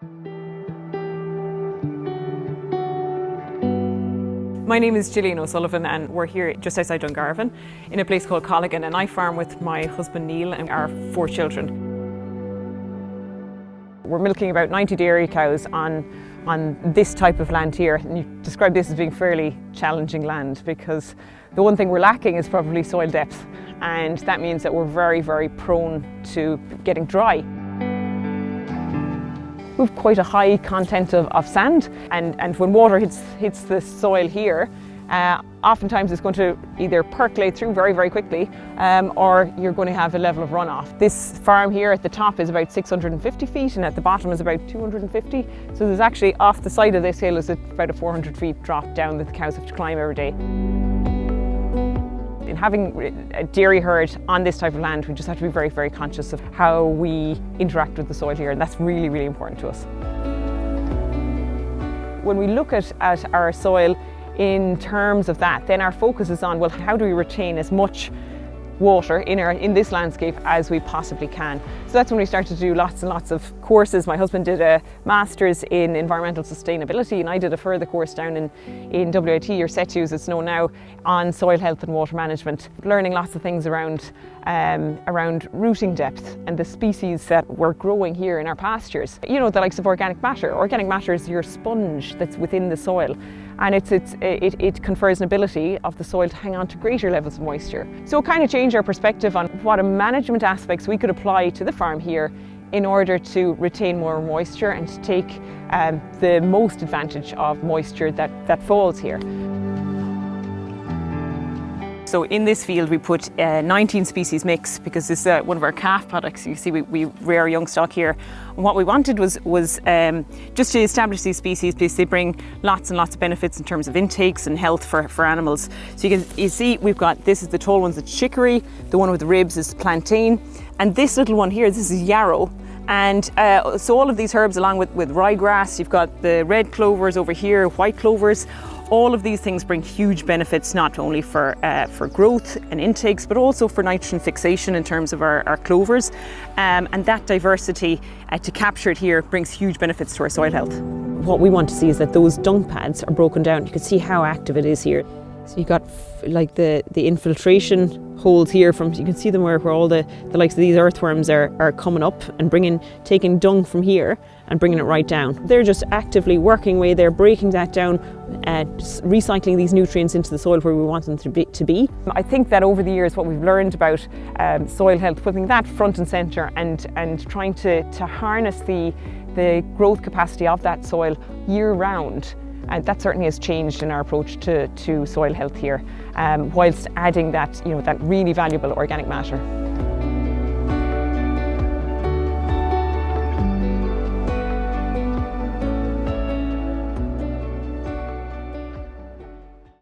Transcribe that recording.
My name is Gillian O'Sullivan and we're here just outside Dungarvan in a place called Colligan, and I farm with my husband Neil and our 4 children. We're milking about 90 dairy cows on this type of land here, and you describe this as being fairly challenging land because the one thing we're lacking is probably soil depth, and that means that we're very, very prone to getting dry. We've quite a high content of sand, and when water hits the soil here, oftentimes it's going to either percolate through very, very quickly, or you're going to have a level of runoff. This farm here at the top is about 650 feet and at the bottom is about 250. So there's actually, off the side of this hill is about a 400 feet drop down that the cows have to climb every day. In having a dairy herd on this type of land, we just have to be very, very conscious of how we interact with the soil here, and that's really, really important to us. When we look at our soil in terms of that, then our focus is on, well, how do we retain as much water in this landscape as we possibly can. So that's when we started to do lots and lots of courses. My husband did a master's in environmental sustainability, and I did a further course down in WIT, or SETU as it's known now, on soil health and water management, learning lots of things around rooting depth and the species that we're growing here in our pastures. You know, the likes of organic matter. Organic matter is your sponge that's within the soil, and it confers an ability of the soil to hang on to greater levels of moisture. So it kind of changed our perspective on what management aspects we could apply to the farm here in order to retain more moisture and to take the most advantage of moisture that falls here. So in this field we put 19 species mix because this is one of our calf products. You see we rear young stock here. And what we wanted was just to establish these species because they bring lots and lots of benefits in terms of intakes and health for animals. So you see we've got, this is the tall ones, it's chicory, the one with the ribs is plantain, and this little one here, this is yarrow. And so all of these herbs, along with ryegrass, you've got the red clovers over here, white clovers. All of these things bring huge benefits, not only for growth and intakes, but also for nitrogen fixation in terms of our clovers. And that diversity, to capture it here, brings huge benefits to our soil health. What we want to see is that those dung pads are broken down. You can see how active it is here. So you've got like the infiltration holes here you can see them where all the likes of these earthworms are coming up and taking dung from here and bringing it right down. They're just actively working away, they're breaking that down, recycling these nutrients into the soil where we want them to be. I think that over the years what we've learned about soil health, putting that front and centre and trying to harness the growth capacity of that soil year round, and that certainly has changed in our approach to soil health here, whilst adding that really valuable organic matter.